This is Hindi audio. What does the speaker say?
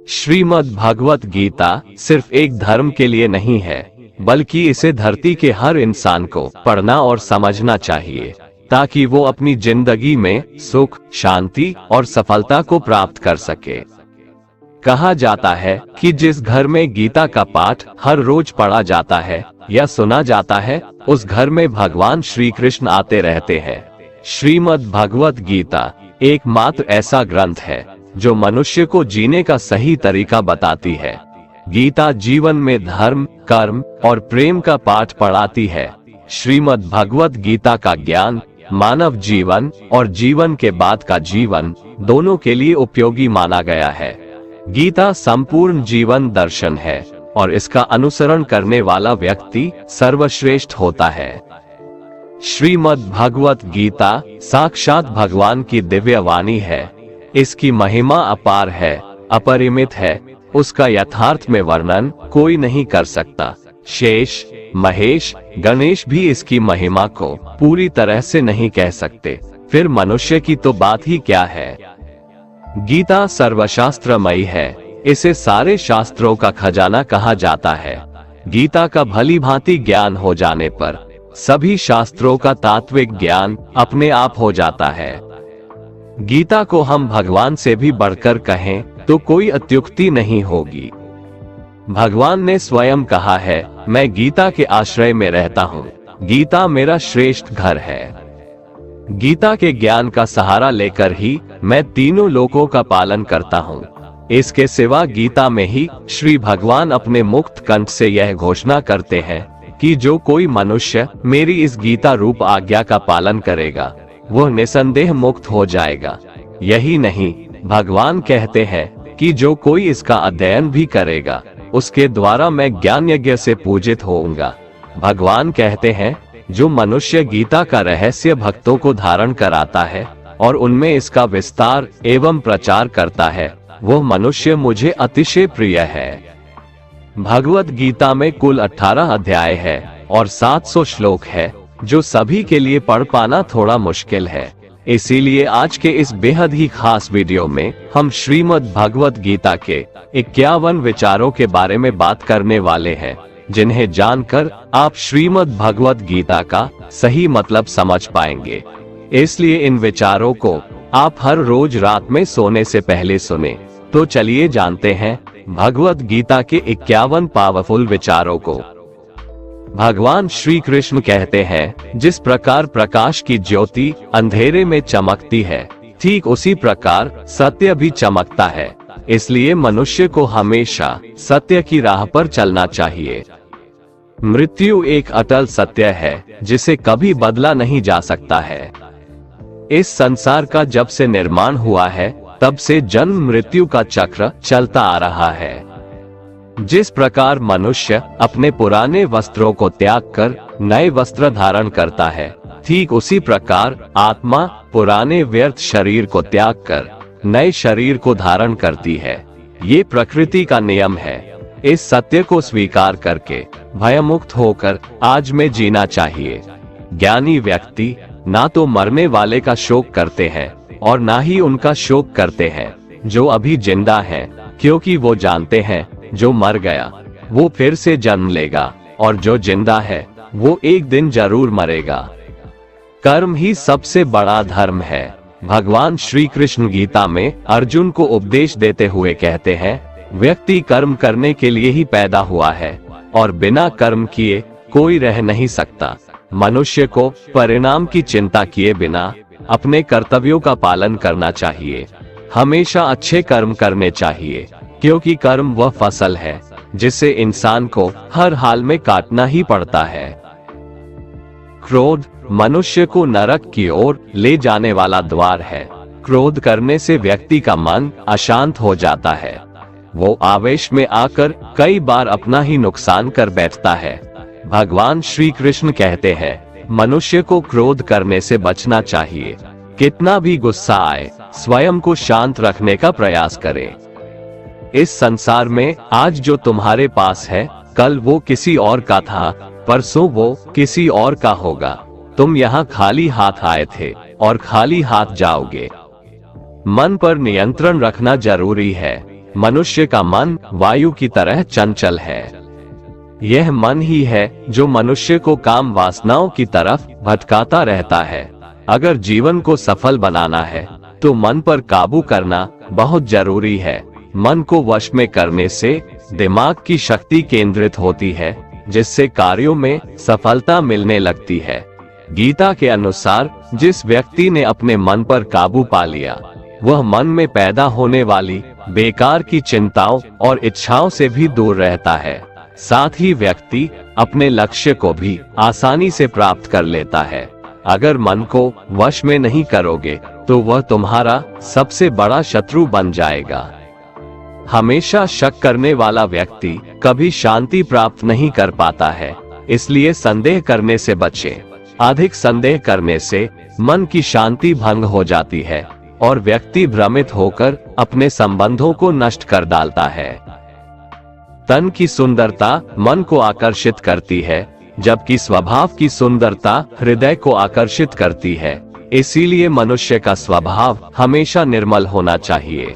श्रीमद् भगवत गीता सिर्फ एक धर्म के लिए नहीं है, बल्कि इसे धरती के हर इंसान को पढ़ना और समझना चाहिए, ताकि वो अपनी जिंदगी में सुख, शांति और सफलता को प्राप्त कर सके। कहा जाता है कि जिस घर में गीता का पाठ हर रोज पढ़ा जाता है या सुना जाता है, उस घर में भगवान श्री कृष्ण आते रहते हैं। श्रीमद् भगवत गीता एकमात्र ऐसा ग्रंथ है जो मनुष्य को जीने का सही तरीका बताती है। गीता जीवन में धर्म, कर्म और प्रेम का पाठ पढ़ाती है। श्रीमद् भगवत गीता का ज्ञान मानव जीवन और जीवन के बाद का जीवन दोनों के लिए उपयोगी माना गया है। गीता संपूर्ण जीवन दर्शन है और इसका अनुसरण करने वाला व्यक्ति सर्वश्रेष्ठ होता है। श्रीमद् भगवत गीता साक्षात भगवान की दिव्य वाणी है। इसकी महिमा अपार है, अपरिमित है। उसका यथार्थ में वर्णन कोई नहीं कर सकता। शेष, महेश, गणेश भी इसकी महिमा को पूरी तरह से नहीं कह सकते, फिर मनुष्य की तो बात ही क्या है। गीता सर्वशास्त्रमयी है। इसे सारे शास्त्रों का खजाना कहा जाता है। गीता का भली भांति ज्ञान हो जाने पर सभी शास्त्रों का तात्विक ज्ञान अपने आप हो जाता है। गीता को हम भगवान से भी बढ़कर कहें तो कोई अत्युक्ति नहीं होगी। भगवान ने स्वयं कहा है, मैं गीता के आश्रय में रहता हूँ। गीता मेरा श्रेष्ठ घर है। गीता के ज्ञान का सहारा लेकर ही मैं तीनों लोकों का पालन करता हूँ। इसके सिवा गीता में ही श्री भगवान अपने मुक्त कंठ से यह घोषणा करते हैं कि जो कोई मनुष्य मेरी इस गीता रूप आज्ञा का पालन करेगा, वह निसंदेह मुक्त हो जाएगा। यही नहीं, भगवान कहते हैं कि जो कोई इसका अध्ययन भी करेगा, उसके द्वारा मैं ज्ञान यज्ञ से पूजित होऊंगा। भगवान कहते हैं, जो मनुष्य गीता का रहस्य भक्तों को धारण कराता है और उनमें इसका विस्तार एवं प्रचार करता है, वह मनुष्य मुझे अतिशय प्रिय है। भगवत गीता में कुल 18 अध्याय है और 700 श्लोक है, जो सभी के लिए पढ़ पाना थोड़ा मुश्किल है। इसीलिए आज के इस बेहद ही खास वीडियो में हम श्रीमद् भगवत गीता के 51 विचारों के बारे में बात करने वाले हैं, जिन्हें जानकर आप श्रीमद् भगवत गीता का सही मतलब समझ पाएंगे। इसलिए इन विचारों को आप हर रोज रात में सोने से पहले सुने। तो चलिए जानते हैं भगवत गीता के 51 पावरफुल विचारों को। भगवान श्री कृष्ण कहते हैं, जिस प्रकार प्रकाश की ज्योति अंधेरे में चमकती है, ठीक उसी प्रकार सत्य भी चमकता है। इसलिए मनुष्य को हमेशा सत्य की राह पर चलना चाहिए। मृत्यु एक अटल सत्य है, जिसे कभी बदला नहीं जा सकता है। इस संसार का जब से निर्माण हुआ है, तब से जन्म मृत्यु का चक्र चलता आ रहा है। जिस प्रकार मनुष्य अपने पुराने वस्त्रों को त्याग कर नए वस्त्र धारण करता है, ठीक उसी प्रकार आत्मा पुराने व्यर्थ शरीर को त्याग कर नए शरीर को धारण करती है। ये प्रकृति का नियम है। इस सत्य को स्वीकार करके भयमुक्त होकर आज में जीना चाहिए। ज्ञानी व्यक्ति ना तो मरने वाले का शोक करते हैं और ना ही उनका शोक करते हैं जो अभी जिंदा हैं, क्योंकि वो जानते हैं जो मर गया वो फिर से जन्म लेगा और जो जिंदा है वो एक दिन जरूर मरेगा। कर्म ही सबसे बड़ा धर्म है। भगवान श्री कृष्ण गीता में अर्जुन को उपदेश देते हुए कहते हैं, व्यक्ति कर्म करने के लिए ही पैदा हुआ है और बिना कर्म किए कोई रह नहीं सकता। मनुष्य को परिणाम की चिंता किए बिना अपने कर्तव्यों का पालन करना चाहिए। हमेशा अच्छे कर्म करने चाहिए, क्योंकि कर्म वह फसल है जिसे इंसान को हर हाल में काटना ही पड़ता है। क्रोध मनुष्य को नरक की ओर ले जाने वाला द्वार है। क्रोध करने से व्यक्ति का मन अशांत हो जाता है। वो आवेश में आकर कई बार अपना ही नुकसान कर बैठता है। भगवान श्री कृष्ण कहते हैं, मनुष्य को क्रोध करने से बचना चाहिए। कितना भी गुस्सा आए, स्वयं को शांत रखने का प्रयास करें। इस संसार में आज जो तुम्हारे पास है, कल वो किसी और का था, परसों वो किसी और का होगा। तुम यहाँ खाली हाथ आए थे और खाली हाथ जाओगे। मन पर नियंत्रण रखना जरूरी है। मनुष्य का मन वायु की तरह चंचल है। यह मन ही है जो मनुष्य को काम वासनाओं की तरफ भटकाता रहता है। अगर जीवन को सफल बनाना है तो मन पर काबू करना बहुत जरूरी है। मन को वश में करने से दिमाग की शक्ति केंद्रित होती है, जिससे कार्यों में सफलता मिलने लगती है। गीता के अनुसार जिस व्यक्ति ने अपने मन पर काबू पा लिया, वह मन में पैदा होने वाली बेकार की चिंताओं और इच्छाओं से भी दूर रहता है। साथ ही व्यक्ति अपने लक्ष्य को भी आसानी से प्राप्त कर लेता है। अगर मन को वश में नहीं करोगे तो वह तुम्हारा सबसे बड़ा शत्रु बन जाएगा। हमेशा शक करने वाला व्यक्ति कभी शांति प्राप्त नहीं कर पाता है, इसलिए संदेह करने से बचें। अधिक संदेह करने से मन की शांति भंग हो जाती है और व्यक्ति भ्रमित होकर अपने संबंधों को नष्ट कर डालता है। तन की सुंदरता मन को आकर्षित करती है, जबकि स्वभाव की सुंदरता हृदय को आकर्षित करती है। इसीलिए मनुष्य का स्वभाव हमेशा निर्मल होना चाहिए।